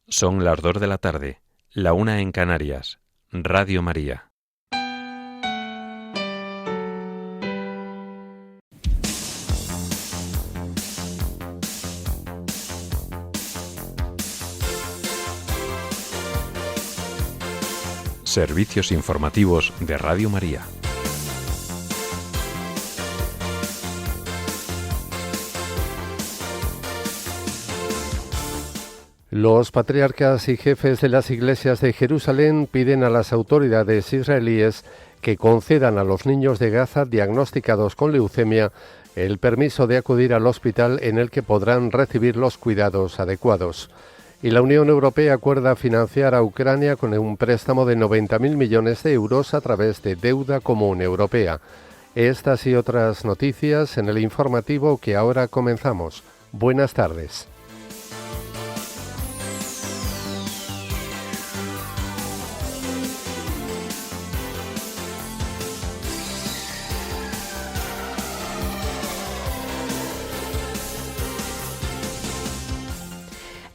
Son las 2 de la tarde, la 1 en Canarias. Radio María. Servicios informativos de Radio María. Los patriarcas y jefes de las iglesias de Jerusalén piden a las autoridades israelíes que concedan a los niños de Gaza diagnosticados con leucemia el permiso de acudir al hospital en el que podrán recibir los cuidados adecuados. Y la Unión Europea acuerda financiar a Ucrania con un préstamo de 90.000 millones de euros a través de deuda común europea. Estas y otras noticias en el informativo que ahora comenzamos. Buenas tardes.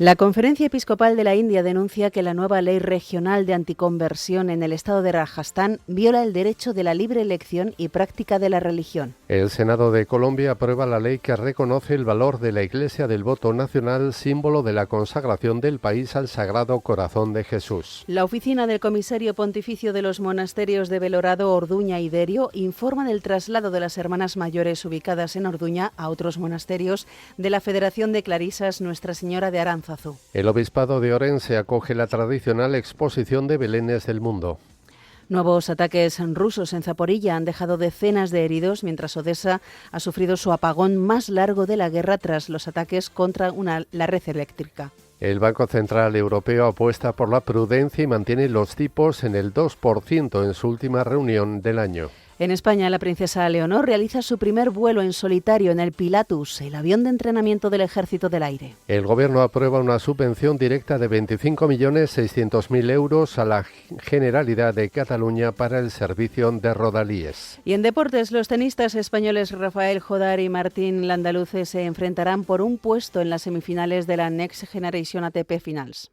La Conferencia Episcopal de la India denuncia que la nueva ley regional de anticonversión en el estado de Rajastán viola el derecho de la libre elección y práctica de la religión. El Senado de Colombia aprueba la ley que reconoce el valor de la Iglesia del voto nacional, símbolo de la consagración del país al Sagrado Corazón de Jesús. La oficina del Comisario Pontificio de los Monasterios de Belorado, Orduña y Derio informa del traslado de las hermanas mayores ubicadas en Orduña a otros monasterios de la Federación de Clarisas Nuestra Señora de Aránzazu. El Obispado de Orense acoge la tradicional exposición de belenes del mundo. Nuevos ataques rusos en Zaporilla han dejado decenas de heridos, mientras Odessa ha sufrido su apagón más largo de la guerra tras los ataques contra la red eléctrica. El Banco Central Europeo apuesta por la prudencia y mantiene los tipos en el 2% en su última reunión del año. En España, la princesa Leonor realiza su primer vuelo en solitario en el Pilatus, el avión de entrenamiento del Ejército del Aire. El Gobierno aprueba una subvención directa de 25.600.000 euros a la Generalidad de Cataluña para el servicio de rodalíes. Y en deportes, los tenistas españoles Rafael Jodar y Martín Landaluce se enfrentarán por un puesto en las semifinales de la Next Generation ATP Finals.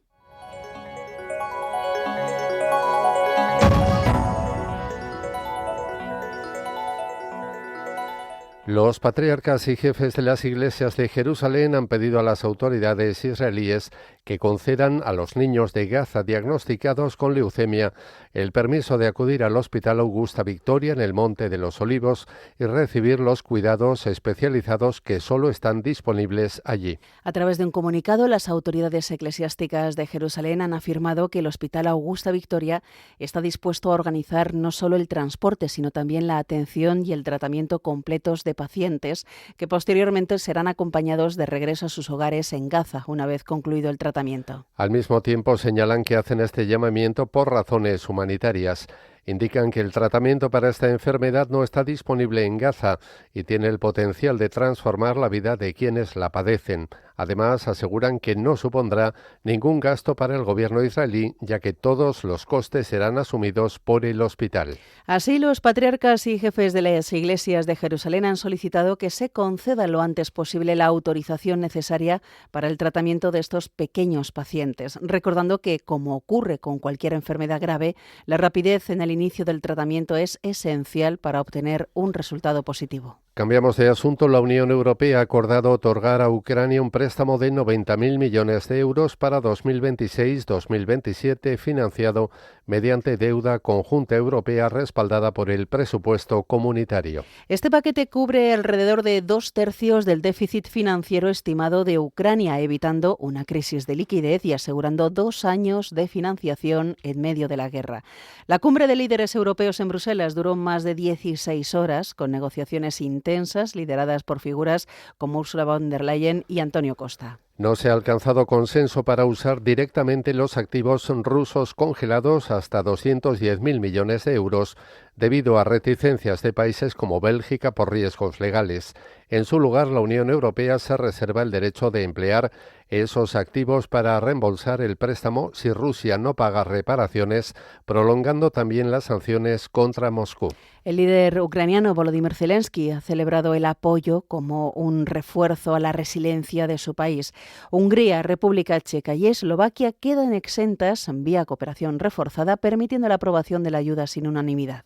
Los patriarcas y jefes de las iglesias de Jerusalén han pedido a las autoridades israelíes que concedan a los niños de Gaza diagnosticados con leucemia el permiso de acudir al Hospital Augusta Victoria en el Monte de los Olivos y recibir los cuidados especializados que solo están disponibles allí. A través de un comunicado, las autoridades eclesiásticas de Jerusalén han afirmado que el Hospital Augusta Victoria está dispuesto a organizar no solo el transporte, sino también la atención y el tratamiento completos de pacientes que posteriormente serán acompañados de regreso a sus hogares en Gaza una vez concluido el tratamiento. Al mismo tiempo señalan que hacen este llamamiento por razones humanitarias. Indican que el tratamiento para esta enfermedad no está disponible en Gaza y tiene el potencial de transformar la vida de quienes la padecen. Además, aseguran que no supondrá ningún gasto para el gobierno israelí, ya que todos los costes serán asumidos por el hospital. Así, los patriarcas y jefes de las iglesias de Jerusalén han solicitado que se conceda lo antes posible la autorización necesaria para el tratamiento de estos pequeños pacientes, recordando que, como ocurre con cualquier enfermedad grave, la rapidez en el inicio del tratamiento es esencial para obtener un resultado positivo. Cambiamos de asunto. La Unión Europea ha acordado otorgar a Ucrania un préstamo de 90.000 millones de euros para 2026-2027, financiado mediante deuda conjunta europea respaldada por el presupuesto comunitario. Este paquete cubre alrededor de 2/3 del déficit financiero estimado de Ucrania, evitando una crisis de liquidez y asegurando 2 años de financiación en medio de la guerra. La cumbre de líderes europeos en Bruselas duró más de 16 horas, con negociaciones intensas lideradas por figuras como Ursula von der Leyen y Antonio Costa. No se ha alcanzado consenso para usar directamente los activos rusos congelados hasta 210.000 millones de euros debido a reticencias de países como Bélgica por riesgos legales. En su lugar, la Unión Europea se reserva el derecho de emplear esos activos para reembolsar el préstamo si Rusia no paga reparaciones, prolongando también las sanciones contra Moscú. El líder ucraniano Volodymyr Zelensky ha celebrado el apoyo como un refuerzo a la resiliencia de su país. Hungría, República Checa y Eslovaquia quedan exentas vía cooperación reforzada, permitiendo la aprobación de la ayuda sin unanimidad.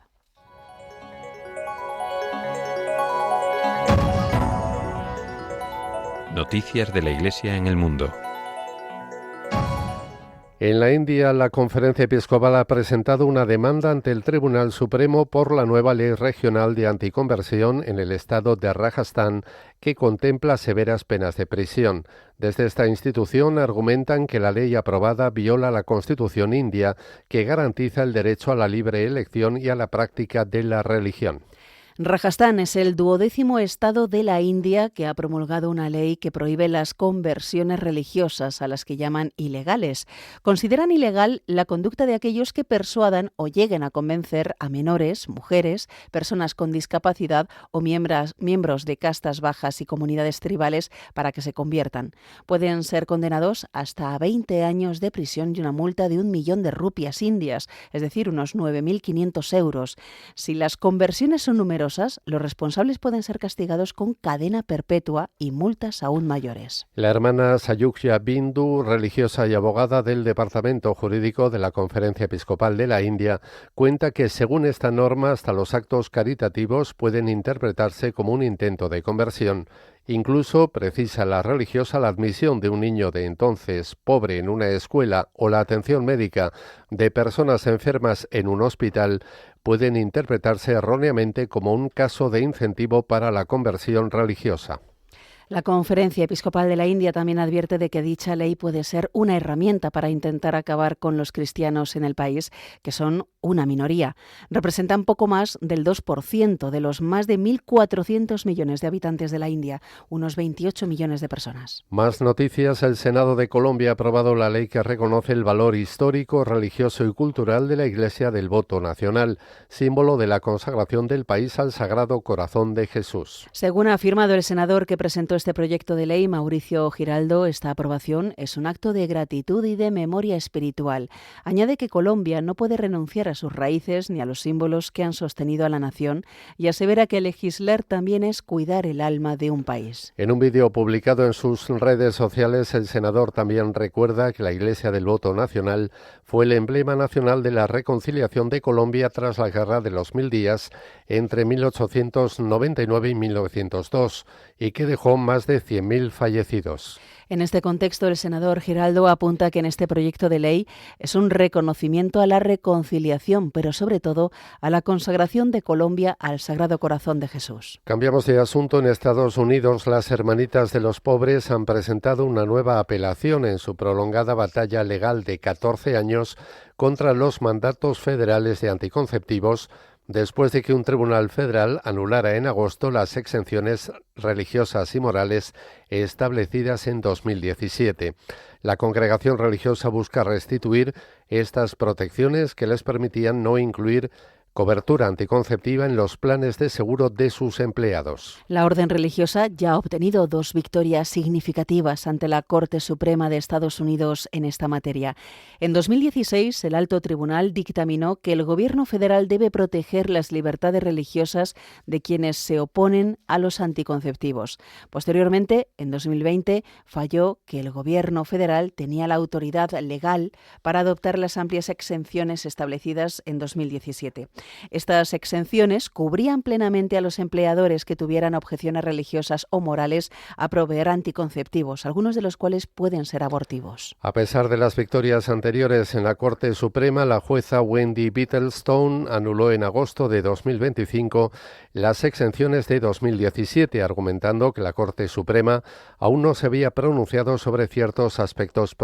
Noticias de la Iglesia en el mundo. En la India, la Conferencia Episcopal ha presentado una demanda ante el Tribunal Supremo por la nueva ley regional de anticonversión en el estado de Rajasthan, que contempla severas penas de prisión. Desde esta institución argumentan que la ley aprobada viola la Constitución india, que garantiza el derecho a la libre elección y a la práctica de la religión. Rajasthan es el 12º estado de la India que ha promulgado una ley que prohíbe las conversiones religiosas, a las que llaman ilegales. Consideran ilegal la conducta de aquellos que persuadan o lleguen a convencer a menores, mujeres, personas con discapacidad o miembros de castas bajas y comunidades tribales para que se conviertan. Pueden ser condenados hasta a 20 años de prisión y una multa de 1 millón de rupias indias, es decir, unos 9.500 euros. Si las conversiones son numerosas, los responsables pueden ser castigados con cadena perpetua y multas aún mayores. La hermana Sayukya Bindu, religiosa y abogada del Departamento Jurídico de la Conferencia Episcopal de la India, cuenta que según esta norma hasta los actos caritativos pueden interpretarse como un intento de conversión. Incluso precisa la religiosa la admisión de un niño de entonces pobre en una escuela o la atención médica de personas enfermas en un hospital pueden interpretarse erróneamente como un caso de incentivo para la conversión religiosa. La Conferencia Episcopal de la India también advierte de que dicha ley puede ser una herramienta para intentar acabar con los cristianos en el país, que son una minoría. Representan poco más del 2% de los más de 1.400 millones de habitantes de la India, unos 28 millones de personas. Más noticias. El Senado de Colombia ha aprobado la ley que reconoce el valor histórico, religioso y cultural de la Iglesia del Voto Nacional, símbolo de la consagración del país al Sagrado Corazón de Jesús. Según ha afirmado el senador que presentó este proyecto de ley, Mauricio Giraldo, esta aprobación es un acto de gratitud y de memoria espiritual. Añade que Colombia no puede renunciar a sus raíces ni a los símbolos que han sostenido a la nación y asevera que legislar también es cuidar el alma de un país. En un vídeo publicado en sus redes sociales, el senador también recuerda que la Iglesia del Voto Nacional fue el emblema nacional de la reconciliación de Colombia tras la Guerra de los 1000 días entre 1899 y 1902 y que dejó más de 100.000 fallecidos. En este contexto, el senador Giraldo apunta que en este proyecto de ley es un reconocimiento a la reconciliación, pero sobre todo a la consagración de Colombia al Sagrado Corazón de Jesús. Cambiamos de asunto. En Estados Unidos, las Hermanitas de los Pobres han presentado una nueva apelación en su prolongada batalla legal de 14 años contra los mandatos federales de anticonceptivos, después de que un tribunal federal anulara en agosto las exenciones religiosas y morales establecidas en 2017. La congregación religiosa busca restituir estas protecciones que les permitían no incluir cobertura anticonceptiva en los planes de seguro de sus empleados. La orden religiosa ya ha obtenido 2 victorias significativas ante la Corte Suprema de Estados Unidos en esta materia. En 2016, el Alto Tribunal dictaminó que el Gobierno federal debe proteger las libertades religiosas de quienes se oponen a los anticonceptivos. Posteriormente, en 2020, falló que el Gobierno federal tenía la autoridad legal para adoptar las amplias exenciones establecidas en 2017. Estas exenciones cubrían plenamente a los empleadores que tuvieran objeciones religiosas o morales a proveer anticonceptivos, algunos de los cuales pueden ser abortivos. A pesar de las victorias anteriores en la Corte Suprema, la jueza Wendy Bittlestone anuló en agosto de 2025 las exenciones de 2017, argumentando que la Corte Suprema aún no se había pronunciado sobre ciertos aspectos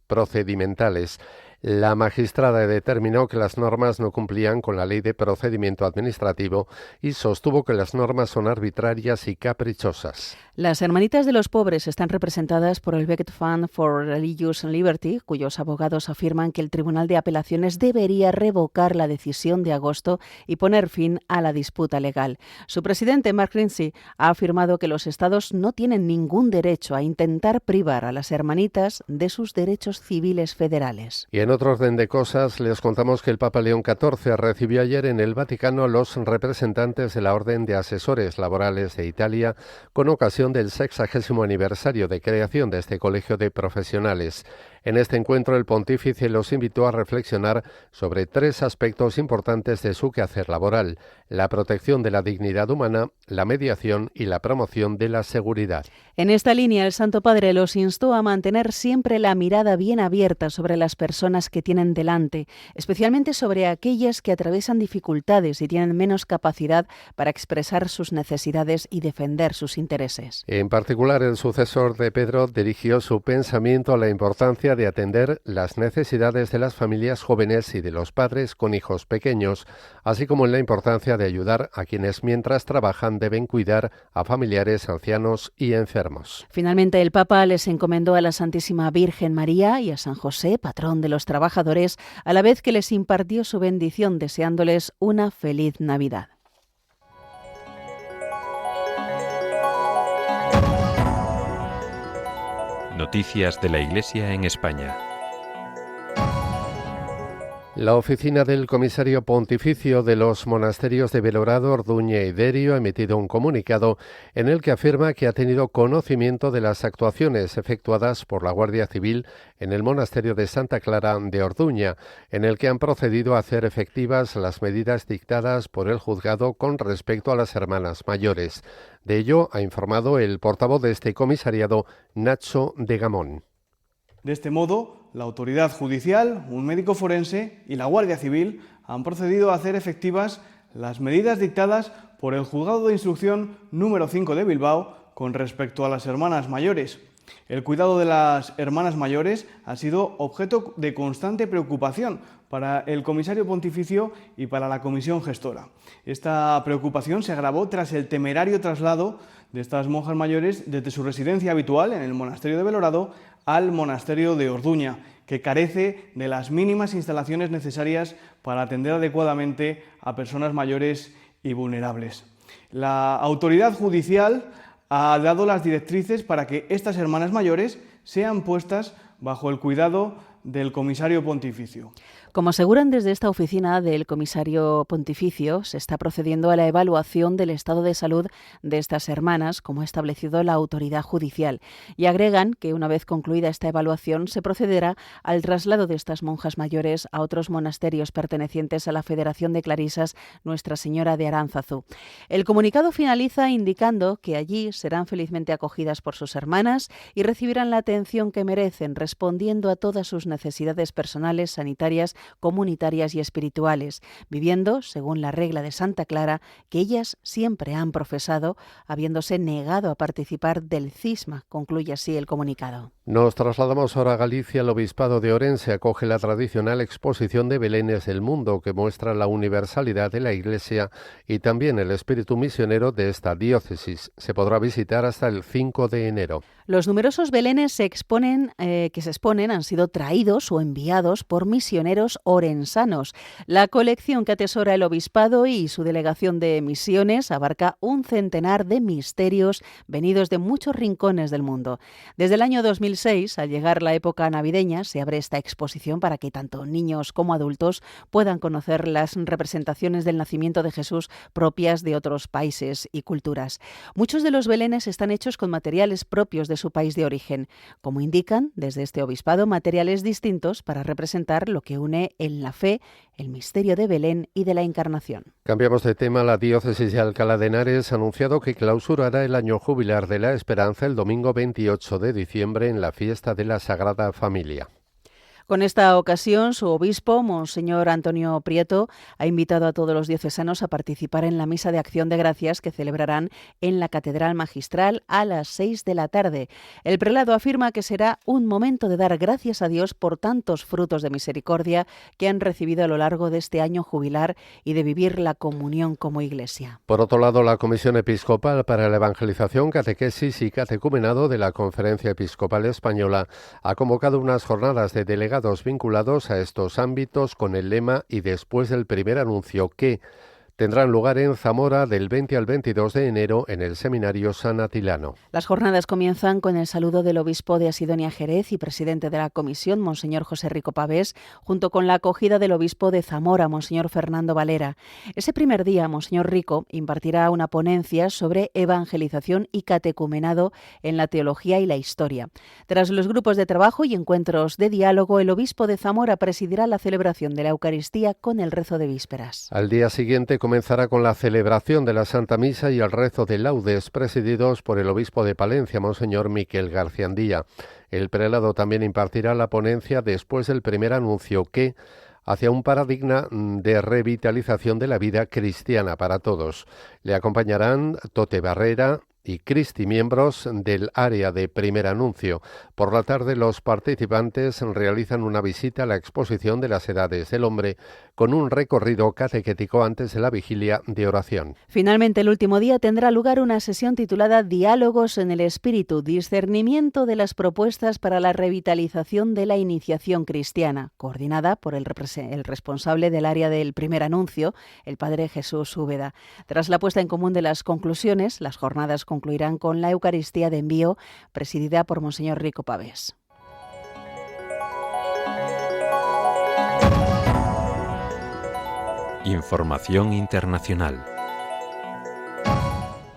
procedimentales. La magistrada determinó que las normas no cumplían con la Ley de Procedimiento Administrativo y sostuvo que las normas son arbitrarias y caprichosas. Las Hermanitas de los Pobres están representadas por el Becket Fund for Religious Liberty, cuyos abogados afirman que el Tribunal de Apelaciones debería revocar la decisión de agosto y poner fin a la disputa legal. Su presidente, Mark Lindsay, ha afirmado que los estados no tienen ningún derecho a intentar privar a las hermanitas de sus derechos civiles federales. Y en otro orden de cosas, les contamos que el Papa León XIV recibió ayer en el Vaticano a los representantes de la Orden de Asesores Laborales de Italia con ocasión del 60º aniversario de creación de este colegio de profesionales. En este encuentro, el pontífice los invitó a reflexionar sobre 3 aspectos importantes de su quehacer laboral: la protección de la dignidad humana, la mediación y la promoción de la seguridad. En esta línea, el Santo Padre los instó a mantener siempre la mirada bien abierta sobre las personas que tienen delante, especialmente sobre aquellas que atraviesan dificultades y tienen menos capacidad para expresar sus necesidades y defender sus intereses. En particular, el sucesor de Pedro dirigió su pensamiento a la importancia de atender las necesidades de las familias jóvenes y de los padres con hijos pequeños, así como en la importancia de ayudar a quienes mientras trabajan deben cuidar a familiares ancianos y enfermos. Finalmente, el Papa les encomendó a la Santísima Virgen María y a San José, patrón de los trabajadores, a la vez que les impartió su bendición, deseándoles una feliz Navidad. Noticias de la Iglesia en España. La oficina del comisario pontificio de los monasterios de Belorado, Orduña y Derio ha emitido un comunicado en el que afirma que ha tenido conocimiento de las actuaciones efectuadas por la Guardia Civil en el monasterio de Santa Clara de Orduña, en el que han procedido a hacer efectivas las medidas dictadas por el juzgado con respecto a las hermanas mayores. De ello ha informado el portavoz de este comisariado, Nacho de Gamón. De este modo, la autoridad judicial, un médico forense y la Guardia Civil han procedido a hacer efectivas las medidas dictadas por el Juzgado de Instrucción número 5 de Bilbao con respecto a las hermanas mayores. El cuidado de las hermanas mayores ha sido objeto de constante preocupación para el comisario pontificio y para la comisión gestora. Esta preocupación se agravó tras el temerario traslado de estas monjas mayores desde su residencia habitual en el monasterio de Belorado al monasterio de Orduña, que carece de las mínimas instalaciones necesarias para atender adecuadamente a personas mayores y vulnerables. La autoridad judicial ha dado las directrices para que estas hermanas mayores sean puestas bajo el cuidado del comisario pontificio. Como aseguran desde esta oficina del comisario pontificio, se está procediendo a la evaluación del estado de salud de estas hermanas, como ha establecido la autoridad judicial, y agregan que una vez concluida esta evaluación se procederá al traslado de estas monjas mayores a otros monasterios pertenecientes a la Federación de Clarisas Nuestra Señora de Aránzazu. El comunicado finaliza indicando que allí serán felizmente acogidas por sus hermanas y recibirán la atención que merecen, respondiendo a todas sus necesidades personales, sanitarias, comunitarias y espirituales, viviendo según la regla de Santa Clara que ellas siempre han profesado, habiéndose negado a participar del cisma, concluye así el comunicado. Nos trasladamos ahora a Galicia. El Obispado de Orense acoge la tradicional exposición de Belenes del mundo que muestra la universalidad de la Iglesia y también el espíritu misionero de esta diócesis. Se podrá visitar hasta el 5 de enero. Los numerosos belenes que se exponen han sido traídos o enviados por misioneros orensanos. La colección que atesora el Obispado y su delegación de misiones abarca un centenar de misterios venidos de muchos rincones del mundo. Desde el año 2006, al llegar la época navideña, se abre esta exposición para que tanto niños como adultos puedan conocer las representaciones del nacimiento de Jesús propias de otros países y culturas. Muchos de los belenes están hechos con materiales propios de su país de origen, como indican desde este obispado, materiales distintos para representar lo que une en la fe el misterio de Belén y de la Encarnación. Cambiamos de tema. La diócesis de Alcalá de Henares ha anunciado que clausurará el año jubilar de la Esperanza el domingo 28 de diciembre en la fiesta de la Sagrada Familia. Con esta ocasión, su obispo, Monseñor Antonio Prieto, ha invitado a todos los diocesanos a participar en la misa de acción de gracias que celebrarán en la Catedral Magistral a las 6 de la tarde. El prelado afirma que será un momento de dar gracias a Dios por tantos frutos de misericordia que han recibido a lo largo de este año jubilar y de vivir la comunión como Iglesia. Por otro lado, la Comisión Episcopal para la Evangelización, Catequesis y Catecumenado de la Conferencia Episcopal Española ha convocado unas jornadas de delegados vinculados a estos ámbitos con el lema "y después del primer anuncio que" tendrán lugar en Zamora del 20 al 22 de enero en el Seminario San Atilano. Las jornadas comienzan con el saludo del obispo de Asidonia Jerez y presidente de la comisión, Monseñor José Rico Pavés, junto con la acogida del obispo de Zamora, Monseñor Fernando Valera. Ese primer día, Monseñor Rico impartirá una ponencia sobre evangelización y catecumenado en la teología y la historia. Tras los grupos de trabajo y encuentros de diálogo, el obispo de Zamora presidirá la celebración de la Eucaristía con el rezo de vísperas. Al día siguiente comenzará con la celebración de la Santa Misa y el rezo de laudes, presididos por el obispo de Palencia, Monseñor Miquel Garciandía. El prelado también impartirá la ponencia después del primer anuncio que hacia un paradigma de revitalización de la vida cristiana para todos. Le acompañarán Tote Barrera y Cristi, miembros del área de primer anuncio. Por la tarde, los participantes realizan una visita a la exposición de las edades del hombre con un recorrido catequético antes de la vigilia de oración. Finalmente, el último día tendrá lugar una sesión titulada Diálogos en el Espíritu, discernimiento de las propuestas para la revitalización de la iniciación cristiana, coordinada por el responsable del área del primer anuncio, el padre Jesús Úbeda. Tras la puesta en común de las conclusiones, las jornadas concluirán con la Eucaristía de envío, presidida por Monseñor Rico Pavés. Información internacional.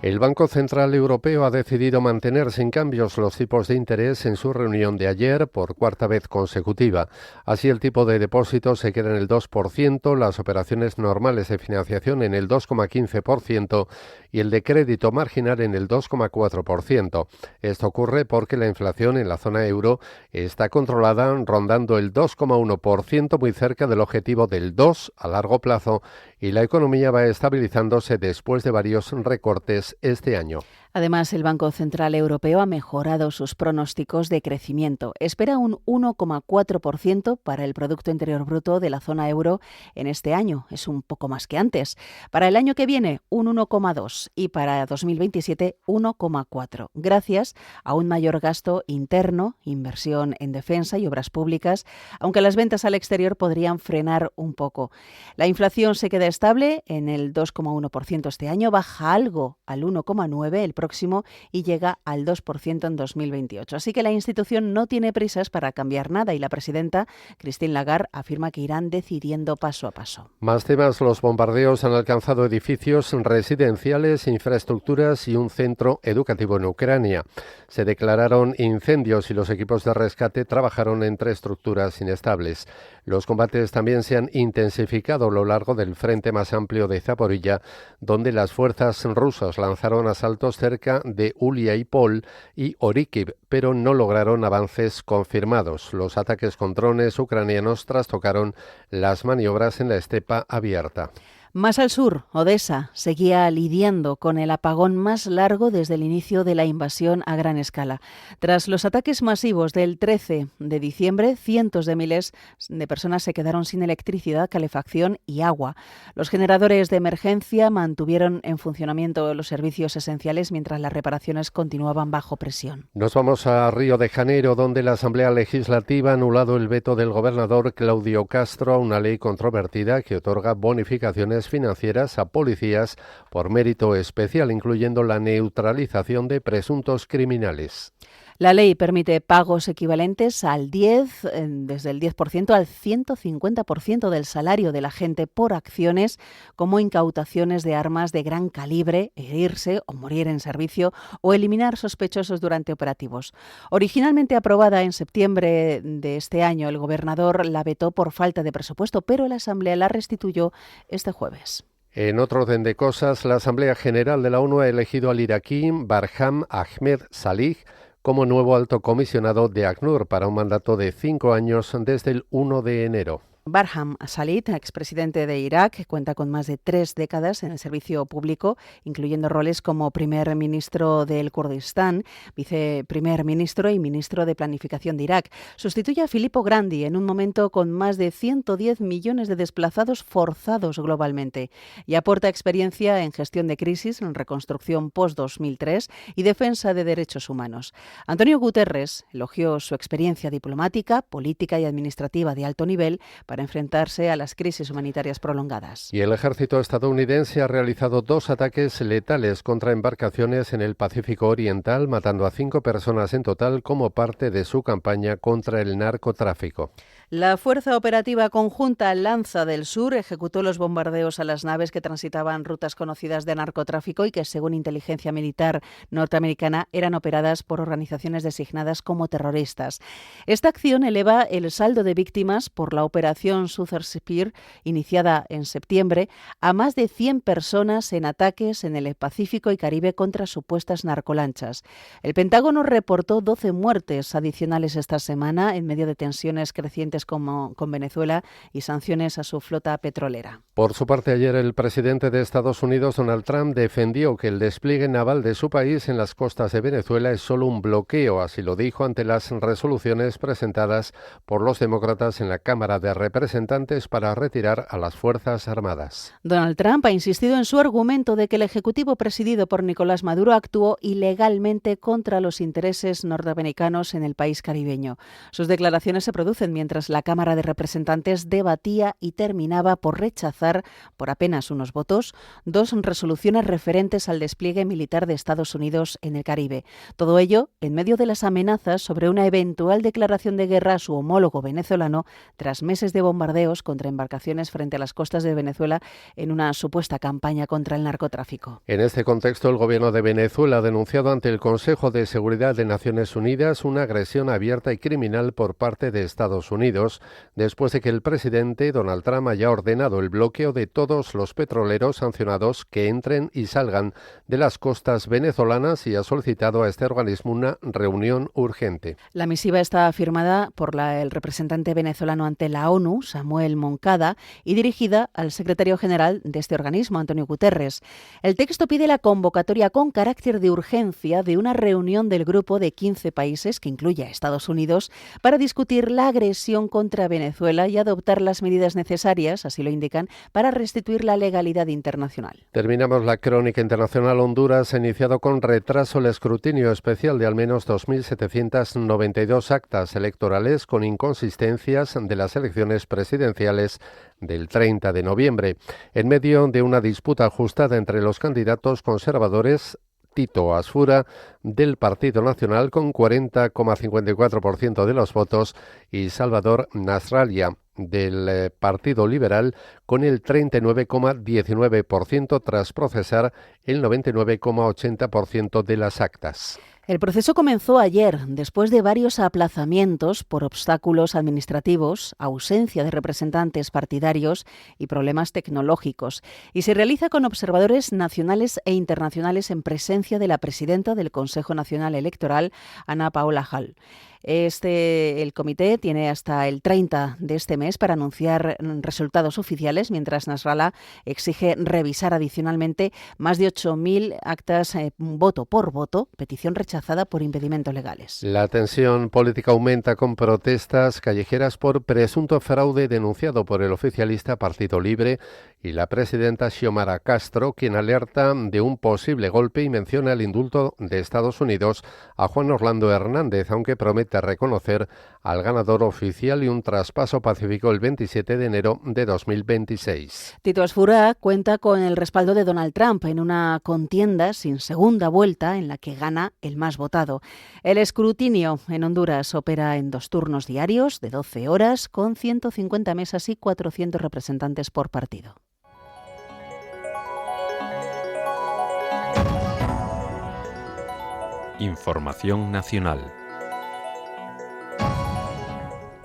El Banco Central Europeo ha decidido mantener sin cambios los tipos de interés en su reunión de ayer por cuarta vez consecutiva. Así, el tipo de depósito se queda en el 2%, las operaciones normales de financiación en el 2,15% y el de crédito marginal en el 2,4%. Esto ocurre porque la inflación en la zona euro está controlada rondando el 2,1%, muy cerca del objetivo del 2% a largo plazo, y la economía va estabilizándose después de varios recortes este año. Además, el Banco Central Europeo ha mejorado sus pronósticos de crecimiento. Espera un 1,4% para el Producto Interior Bruto de la zona euro en este año. Es un poco más que antes. Para el año que viene, un 1,2% y para 2027, 1,4%. Gracias a un mayor gasto interno, inversión en defensa y obras públicas, aunque las ventas al exterior podrían frenar un poco. La inflación se queda estable en el 2,1% este año, baja algo al 1,9% el próximo y llega al 2% en 2028. Así que la institución no tiene prisas para cambiar nada y la presidenta, Christine Lagarde, afirma que irán decidiendo paso a paso. Más temas: los bombardeos han alcanzado edificios residenciales, infraestructuras y un centro educativo en Ucrania. Se declararon incendios y los equipos de rescate trabajaron entre estructuras inestables. Los combates también se han intensificado a lo largo del frente más amplio de Zaporilla, donde las fuerzas rusas lanzaron asaltos cerca de Uliápol y Orikhiv, pero no lograron avances confirmados. Los ataques con drones ucranianos trastocaron las maniobras en la estepa abierta. Más al sur, Odessa seguía lidiando con el apagón más largo desde el inicio de la invasión a gran escala. Tras los ataques masivos del 13 de diciembre, cientos de miles de personas se quedaron sin electricidad, calefacción y agua. Los generadores de emergencia mantuvieron en funcionamiento los servicios esenciales mientras las reparaciones continuaban bajo presión. Nos vamos a Río de Janeiro, donde la Asamblea Legislativa ha anulado el veto del gobernador Claudio Castro a una ley controvertida que otorga bonificaciones financieras a policías por mérito especial, incluyendo la neutralización de presuntos criminales. La ley permite pagos equivalentes al desde el 10% al 150% del salario del agente por acciones como incautaciones de armas de gran calibre, herirse o morir en servicio o eliminar sospechosos durante operativos. Originalmente aprobada en septiembre de este año, el gobernador la vetó por falta de presupuesto, pero la Asamblea la restituyó este jueves. En otro orden de cosas, la Asamblea General de la ONU ha elegido al iraquí Barham Ahmed Salih como nuevo alto comisionado de ACNUR para un mandato de 5 años desde el 1 de enero. Barham Salit, expresidente de Irak, cuenta con más de 3 décadas en el servicio público, incluyendo roles como primer ministro del Kurdistán, viceprimer ministro y ministro de Planificación de Irak. Sustituye a Filippo Grandi en un momento con más de 110 millones de desplazados forzados globalmente y aporta experiencia en gestión de crisis, en reconstrucción post-2003 y defensa de derechos humanos. Antonio Guterres elogió su experiencia diplomática, política y administrativa de alto nivel para enfrentarse a las crisis humanitarias prolongadas. Y el ejército estadounidense ha realizado 2 ataques letales contra embarcaciones en el Pacífico Oriental, matando a 5 personas en total como parte de su campaña contra el narcotráfico. La Fuerza Operativa Conjunta Lanza del Sur ejecutó los bombardeos a las naves que transitaban rutas conocidas de narcotráfico y que, según inteligencia militar norteamericana, eran operadas por organizaciones designadas como terroristas. Esta acción eleva el saldo de víctimas por la operación Southern Spear, iniciada en septiembre, a más de 100 personas en ataques en el Pacífico y Caribe contra supuestas narcolanchas. El Pentágono reportó 12 muertes adicionales esta semana en medio de tensiones crecientes con Venezuela y sanciones a su flota petrolera. Por su parte, ayer el presidente de Estados Unidos, Donald Trump, defendió que el despliegue naval de su país en las costas de Venezuela es solo un bloqueo, así lo dijo ante las resoluciones presentadas por los demócratas en la Cámara de Representantes para retirar a las Fuerzas Armadas. Donald Trump ha insistido en su argumento de que el Ejecutivo presidido por Nicolás Maduro actuó ilegalmente contra los intereses norteamericanos en el país caribeño. Sus declaraciones se producen mientras la Cámara de Representantes debatía y terminaba por rechazar, por apenas unos votos, 2 resoluciones referentes al despliegue militar de Estados Unidos en el Caribe. Todo ello en medio de las amenazas sobre una eventual declaración de guerra a su homólogo venezolano tras meses de bombardeos contra embarcaciones frente a las costas de Venezuela en una supuesta campaña contra el narcotráfico. En este contexto, el gobierno de Venezuela ha denunciado ante el Consejo de Seguridad de Naciones Unidas una agresión abierta y criminal por parte de Estados Unidos, después de que el presidente Donald Trump haya ordenado el bloqueo de todos los petroleros sancionados que entren y salgan de las costas venezolanas y ha solicitado a este organismo una reunión urgente. La misiva está firmada por el representante venezolano ante la ONU, Samuel Moncada, y dirigida al secretario general de este organismo, Antonio Guterres. El texto pide la convocatoria con carácter de urgencia de una reunión del grupo de 15 países, que incluye a Estados Unidos, para discutir la agresión contra Venezuela y adoptar las medidas necesarias, así lo indican, para restituir la legalidad internacional. Terminamos la crónica internacional. Honduras ha iniciado con retraso el escrutinio especial de al menos 2.792 actas electorales con inconsistencias de las elecciones presidenciales del 30 de noviembre, en medio de una disputa ajustada entre los candidatos conservadores. Tito Asfura, del Partido Nacional, con 40,54% de los votos, y Salvador Nasrallah, del Partido Liberal, con el 39,19%, tras procesar el 99,80% de las actas. El proceso comenzó ayer, después de varios aplazamientos por obstáculos administrativos, ausencia de representantes partidarios y problemas tecnológicos, y se realiza con observadores nacionales e internacionales en presencia de la presidenta del Consejo Nacional Electoral, Ana Paola Hall. El comité tiene hasta el 30 de este mes para anunciar resultados oficiales, mientras Nasrallah exige revisar adicionalmente más de 8.000 actas voto por voto, petición rechazada por impedimentos legales. La tensión política aumenta con protestas callejeras por presunto fraude denunciado por el oficialista Partido Libre y la presidenta Xiomara Castro, quien alerta de un posible golpe y menciona el indulto de Estados Unidos a Juan Orlando Hernández, aunque promete reconocer al ganador oficial y un traspaso pacífico el 27 de enero de 2026. Tito Asfura cuenta con el respaldo de Donald Trump en una contienda sin segunda vuelta en la que gana el más votado. El escrutinio en Honduras opera en 2 turnos diarios de 12 horas con 150 mesas y 400 representantes por partido. Información nacional.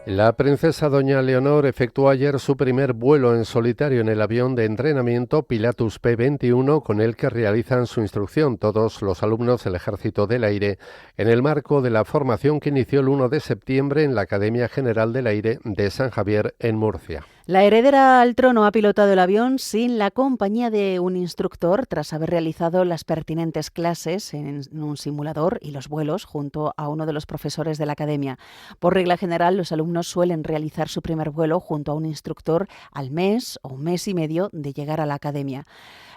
La princesa doña Leonor efectuó ayer su primer vuelo en solitario en el avión de entrenamiento Pilatus P-21 con el que realizan su instrucción todos los alumnos del Ejército del Aire en el marco de la formación que inició el 1 de septiembre en la Academia General del Aire de San Javier en Murcia. La heredera al trono ha pilotado el avión sin la compañía de un instructor tras haber realizado las pertinentes clases en un simulador y los vuelos junto a uno de los profesores de la academia. Por regla general, los alumnos suelen realizar su primer vuelo junto a un instructor al mes o mes y medio de llegar a la academia.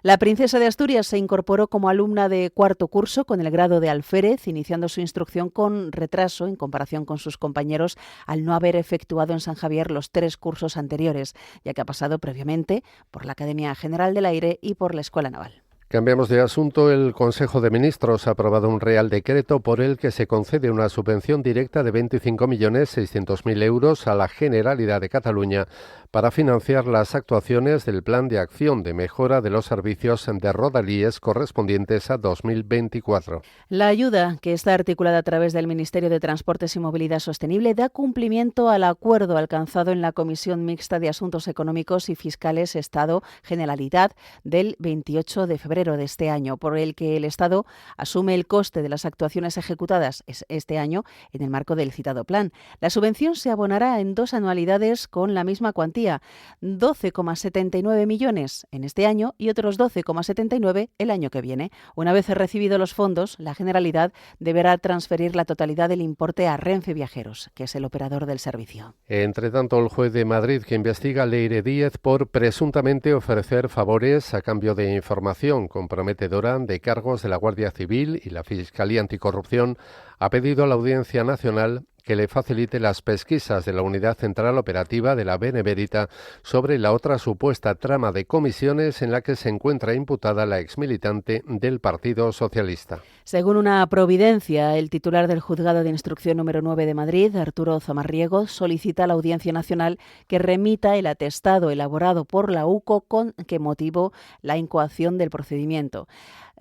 La princesa de Asturias se incorporó como alumna de cuarto curso con el grado de alférez, iniciando su instrucción con retraso en comparación con sus compañeros al no haber efectuado en San Javier los 3 cursos anteriores, ya que ha pasado previamente por la Academia General del Aire y por la Escuela Naval. Cambiamos de asunto. El Consejo de Ministros ha aprobado un Real Decreto por el que se concede una subvención directa de 25.600.000 euros a la Generalidad de Cataluña para financiar las actuaciones del Plan de Acción de Mejora de los Servicios de Rodalíes correspondientes a 2024. La ayuda, que está articulada a través del Ministerio de Transportes y Movilidad Sostenible, da cumplimiento al acuerdo alcanzado en la Comisión Mixta de Asuntos Económicos y Fiscales Estado-Generalidad del 28 de febrero de este año, por el que el Estado asume el coste de las actuaciones ejecutadas este año en el marco del citado plan. La subvención se abonará en 2 anualidades con la misma cuantía, 12,79 millones en este año y otros 12,79 el año que viene. Una vez recibidos los fondos, la Generalidad deberá transferir la totalidad del importe a Renfe Viajeros, que es el operador del servicio. Entre tanto, el juez de Madrid que investiga a Leire Díez por presuntamente ofrecer favores a cambio de información comprometedora de cargos de la Guardia Civil y la Fiscalía Anticorrupción ha pedido a la Audiencia Nacional que le facilite las pesquisas de la Unidad Central Operativa de la Benemérita sobre la otra supuesta trama de comisiones en la que se encuentra imputada la exmilitante del Partido Socialista. Según una providencia, el titular del Juzgado de Instrucción número 9 de Madrid, Arturo Zamarriego, solicita a la Audiencia Nacional que remita el atestado elaborado por la UCO con que motivó la incoación del procedimiento.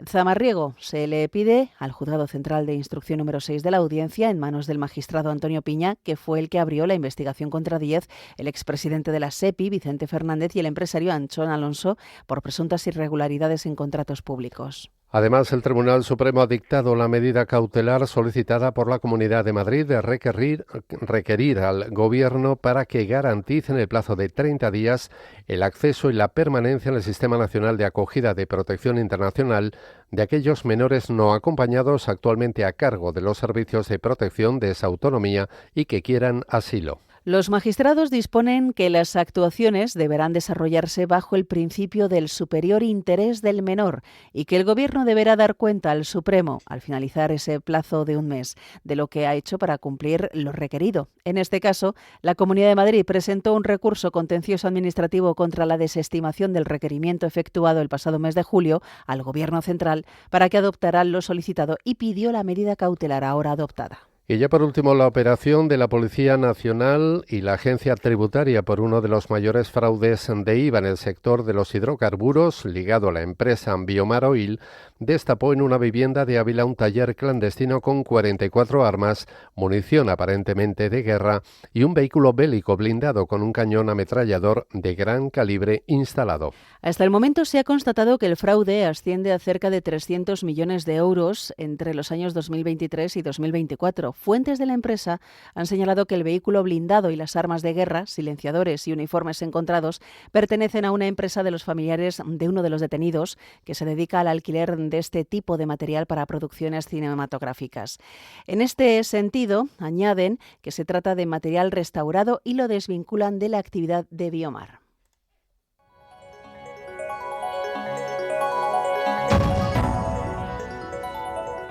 Zamarriego se le pide al Juzgado Central de Instrucción número 6 de la Audiencia, en manos del magistrado Antonio Piña, que fue el que abrió la investigación contra Díez, el expresidente de la SEPI, Vicente Fernández, y el empresario Anchón Alonso, por presuntas irregularidades en contratos públicos. Además, el Tribunal Supremo ha dictado la medida cautelar solicitada por la Comunidad de Madrid de requerir al Gobierno para que garantice en el plazo de 30 días el acceso y la permanencia en el Sistema Nacional de Acogida de Protección Internacional de aquellos menores no acompañados actualmente a cargo de los servicios de protección de esa autonomía y que quieran asilo. Los magistrados disponen que las actuaciones deberán desarrollarse bajo el principio del superior interés del menor y que el Gobierno deberá dar cuenta al Supremo, al finalizar ese plazo de un mes, de lo que ha hecho para cumplir lo requerido. En este caso, la Comunidad de Madrid presentó un recurso contencioso administrativo contra la desestimación del requerimiento efectuado el pasado mes de julio al Gobierno central para que adoptara lo solicitado y pidió la medida cautelar ahora adoptada. Y ya por último, la operación de la Policía Nacional y la Agencia Tributaria por uno de los mayores fraudes de IVA en el sector de los hidrocarburos, ligado a la empresa Biomar Oil, destapó en una vivienda de Ávila un taller clandestino con 44 armas, munición aparentemente de guerra y un vehículo bélico blindado con un cañón ametrallador de gran calibre instalado. Hasta el momento se ha constatado que el fraude asciende a cerca de 300 millones de euros entre los años 2023 y 2024. Fuentes de la empresa han señalado que el vehículo blindado y las armas de guerra, silenciadores y uniformes encontrados pertenecen a una empresa de los familiares de uno de los detenidos que se dedica al alquiler de este tipo de material para producciones cinematográficas. En este sentido, añaden que se trata de material restaurado y lo desvinculan de la actividad de Biomar.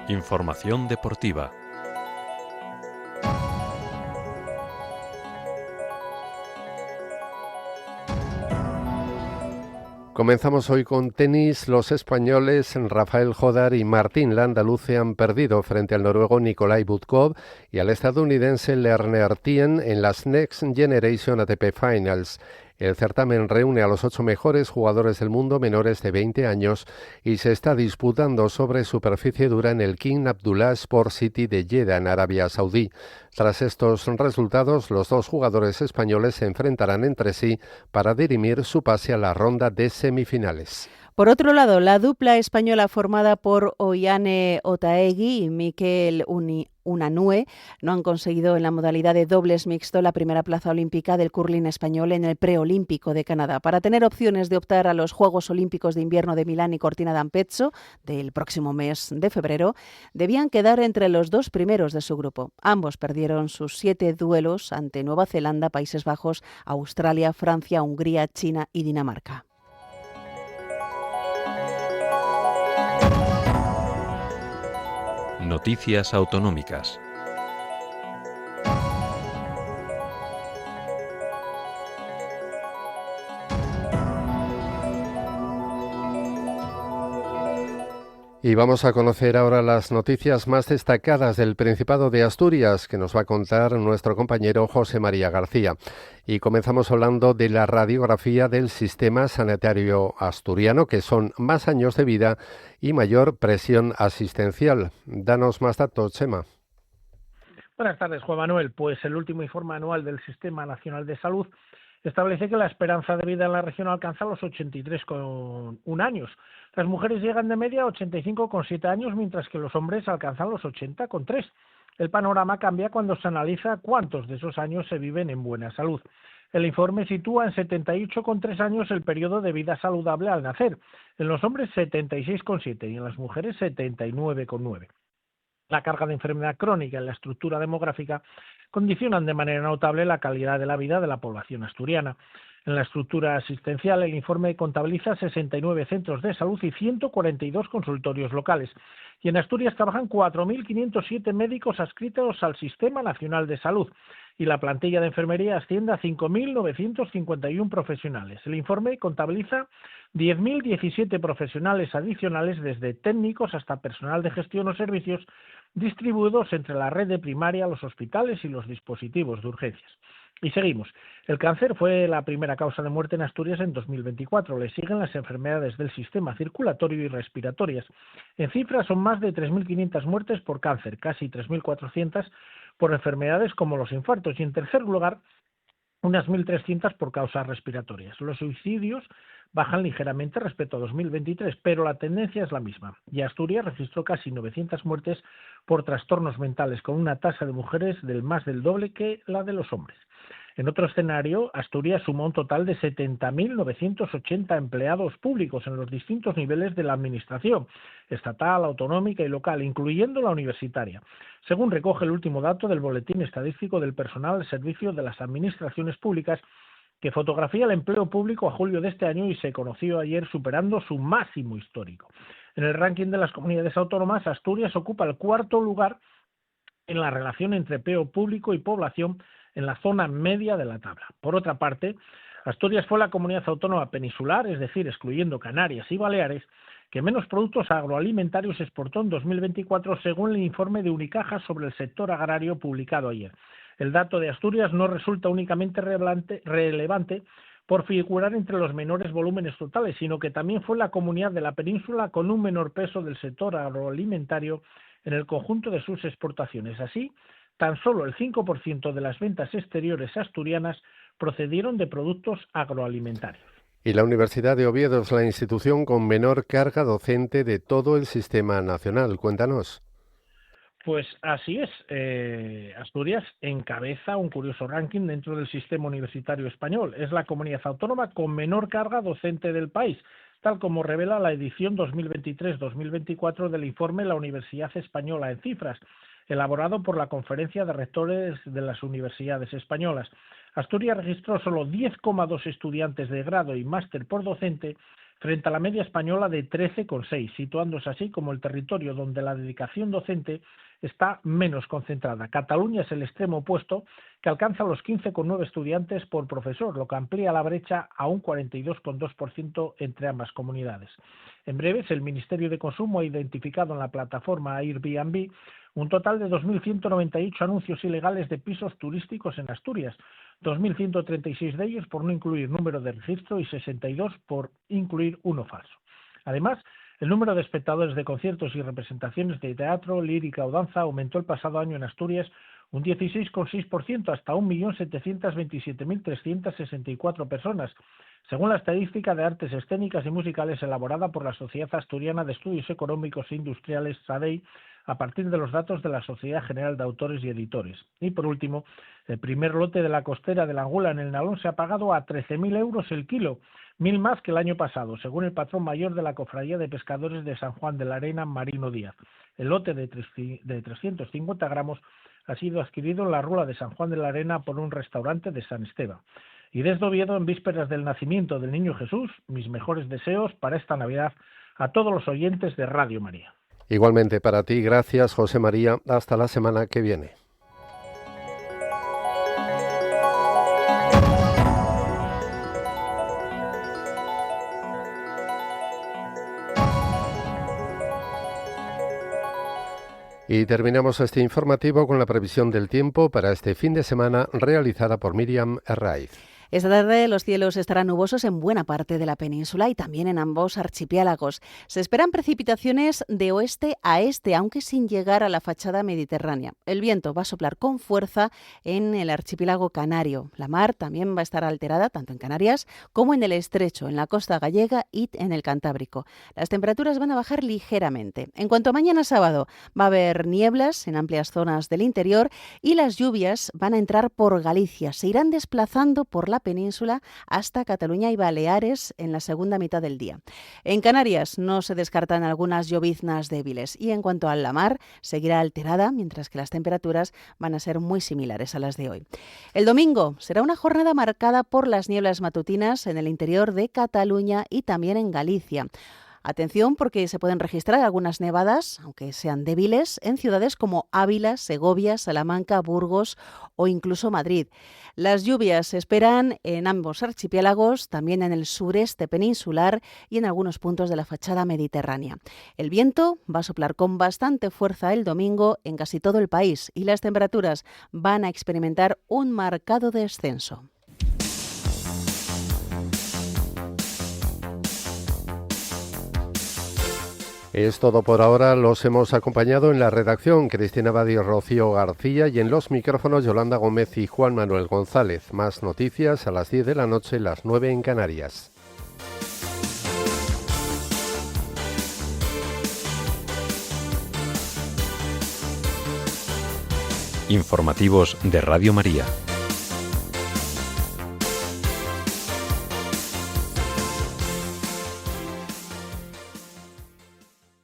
Información deportiva. Comenzamos hoy con tenis. Los españoles Rafael Jodar y Martín Landaluce han perdido frente al noruego Nikolai Budkov y al estadounidense Lerner Tien en las Next Generation ATP Finals. El certamen reúne a los 8 mejores jugadores del mundo menores de 20 años y se está disputando sobre superficie dura en el King Abdullah Sport City de Jeddah, en Arabia Saudí. Tras estos resultados, los dos jugadores españoles se enfrentarán entre sí para dirimir su pase a la ronda de semifinales. Por otro lado, la dupla española formada por Oiane Otaegui y Mikel Unanue no han conseguido en la modalidad de dobles mixto la primera plaza olímpica del curling español en el preolímpico de Canadá. Para tener opciones de optar a los Juegos Olímpicos de Invierno de Milán y Cortina d'Ampezzo del próximo mes de febrero, debían quedar entre los dos primeros de su grupo. Ambos perdieron sus 7 duelos ante Nueva Zelanda, Países Bajos, Australia, Francia, Hungría, China y Dinamarca. Noticias autonómicas. Y vamos a conocer ahora las noticias más destacadas del Principado de Asturias, que nos va a contar nuestro compañero José María García. Y comenzamos hablando de la radiografía del sistema sanitario asturiano, que son más años de vida y mayor presión asistencial. Danos más datos, Chema. Buenas tardes, Juan Manuel. Pues el último informe anual del Sistema Nacional de Salud establece que la esperanza de vida en la región alcanza los 83,1 años. Las mujeres llegan de media a 85,7 años, mientras que los hombres alcanzan los 80,3. El panorama cambia cuando se analiza cuántos de esos años se viven en buena salud. El informe sitúa en 78,3 años el periodo de vida saludable al nacer, en los hombres 76,7 y en las mujeres 79,9. La carga de enfermedad crónica y la estructura demográfica condicionan de manera notable la calidad de la vida de la población asturiana. En la estructura asistencial, el informe contabiliza 69 centros de salud y 142 consultorios locales. Y en Asturias trabajan 4.507 médicos adscritos al Sistema Nacional de Salud. Y la plantilla de enfermería asciende a 5.951 profesionales. El informe contabiliza 10.017 profesionales adicionales, desde técnicos hasta personal de gestión o servicios, distribuidos entre la red de primaria, los hospitales y los dispositivos de urgencias. Y seguimos. El cáncer fue la primera causa de muerte en Asturias en 2024. Le siguen las enfermedades del sistema circulatorio y respiratorias. En cifras son más de 3.500 muertes por cáncer, casi 3.400 por enfermedades como los infartos y, en tercer lugar, unas 1.300 por causas respiratorias. Los suicidios bajan ligeramente respecto a 2023, pero la tendencia es la misma. Y Asturias registró casi 900 muertes por trastornos mentales, con una tasa de mujeres del más del doble que la de los hombres. En otro escenario, Asturias sumó un total de 70.980 empleados públicos en los distintos niveles de la administración, estatal, autonómica y local, incluyendo la universitaria, según recoge el último dato del Boletín Estadístico del Personal al Servicio de las Administraciones Públicas, que fotografía el empleo público a julio de este año y se conoció ayer, superando su máximo histórico. En el ranking de las comunidades autónomas, Asturias ocupa el 4º lugar en la relación entre empleo público y población, en la zona media de la tabla. Por otra parte, Asturias fue la comunidad autónoma peninsular, es decir, excluyendo Canarias y Baleares, que menos productos agroalimentarios exportó en 2024, según el informe de Unicaja sobre el sector agrario publicado ayer. El dato de Asturias no resulta únicamente relevante por figurar entre los menores volúmenes totales, sino que también fue la comunidad de la península con un menor peso del sector agroalimentario en el conjunto de sus exportaciones. Así, tan solo el 5% de las ventas exteriores asturianas procedieron de productos agroalimentarios. Y la Universidad de Oviedo es la institución con menor carga docente de todo el sistema nacional. Cuéntanos. Pues así es. Asturias encabeza un curioso ranking dentro del sistema universitario español. Es la comunidad autónoma con menor carga docente del país, tal como revela la edición 2023-2024 del informe La Universidad Española en Cifras, elaborado por la Conferencia de Rectores de las Universidades Españolas. Asturias registró solo 10,2 estudiantes de grado y máster por docente, frente a la media española de 13,6, situándose así como el territorio donde la dedicación docente está menos concentrada. Cataluña es el extremo opuesto, que alcanza los 15,9 estudiantes por profesor, lo que amplía la brecha a un 42,2% entre ambas comunidades. En breves, el Ministerio de Consumo ha identificado en la plataforma Airbnb un total de 2.198 anuncios ilegales de pisos turísticos en Asturias, 2.136 de ellos por no incluir número de registro y 62 por incluir uno falso. Además, el número de espectadores de conciertos y representaciones de teatro, lírica o danza aumentó el pasado año en Asturias un 16,6% hasta 1.727.364 personas, según la estadística de artes escénicas y musicales elaborada por la Sociedad Asturiana de Estudios Económicos e Industriales, SADEI, a partir de los datos de la Sociedad General de Autores y Editores. Y por último, el primer lote de la costera de la Angula en el Nalón se ha pagado a 13.000 euros el kilo, 1.000 más que el año pasado, según el patrón mayor de la Cofradía de Pescadores de San Juan de la Arena, Marino Díaz. El lote de 350 gramos ha sido adquirido en la Rula de San Juan de la Arena por un restaurante de San Esteban. Y desde Oviedo, en vísperas del nacimiento del Niño Jesús, mis mejores deseos para esta Navidad a todos los oyentes de Radio María. Igualmente para ti, gracias José María, hasta la semana que viene. Y terminamos este informativo con la previsión del tiempo para este fin de semana realizada por Miriam Herraiz. Esta tarde los cielos estarán nubosos en buena parte de la península y también en ambos archipiélagos. Se esperan precipitaciones de oeste a este, aunque sin llegar a la fachada mediterránea. El viento va a soplar con fuerza en el archipiélago canario. La mar también va a estar alterada tanto en Canarias como en el Estrecho, en la costa gallega y en el Cantábrico. Las temperaturas van a bajar ligeramente. En cuanto a mañana sábado, va a haber nieblas en amplias zonas del interior y las lluvias van a entrar por Galicia. Se irán desplazando por la península hasta Cataluña y Baleares en la segunda mitad del día. En Canarias no se descartan algunas lloviznas débiles y en cuanto a la mar seguirá alterada, mientras que las temperaturas van a ser muy similares a las de hoy. El domingo será una jornada marcada por las nieblas matutinas en el interior de Cataluña y también en Galicia. Atención porque se pueden registrar algunas nevadas, aunque sean débiles, en ciudades como Ávila, Segovia, Salamanca, Burgos o incluso Madrid. Las lluvias se esperan en ambos archipiélagos, también en el sureste peninsular y en algunos puntos de la fachada mediterránea. El viento va a soplar con bastante fuerza el domingo en casi todo el país y las temperaturas van a experimentar un marcado descenso. Es todo por ahora. Los hemos acompañado en la redacción Cristina Abad y Rocío García y en los micrófonos Yolanda Gómez y Juan Manuel González. Más noticias a las 10 de la noche, las 9 en Canarias. Informativos de Radio María.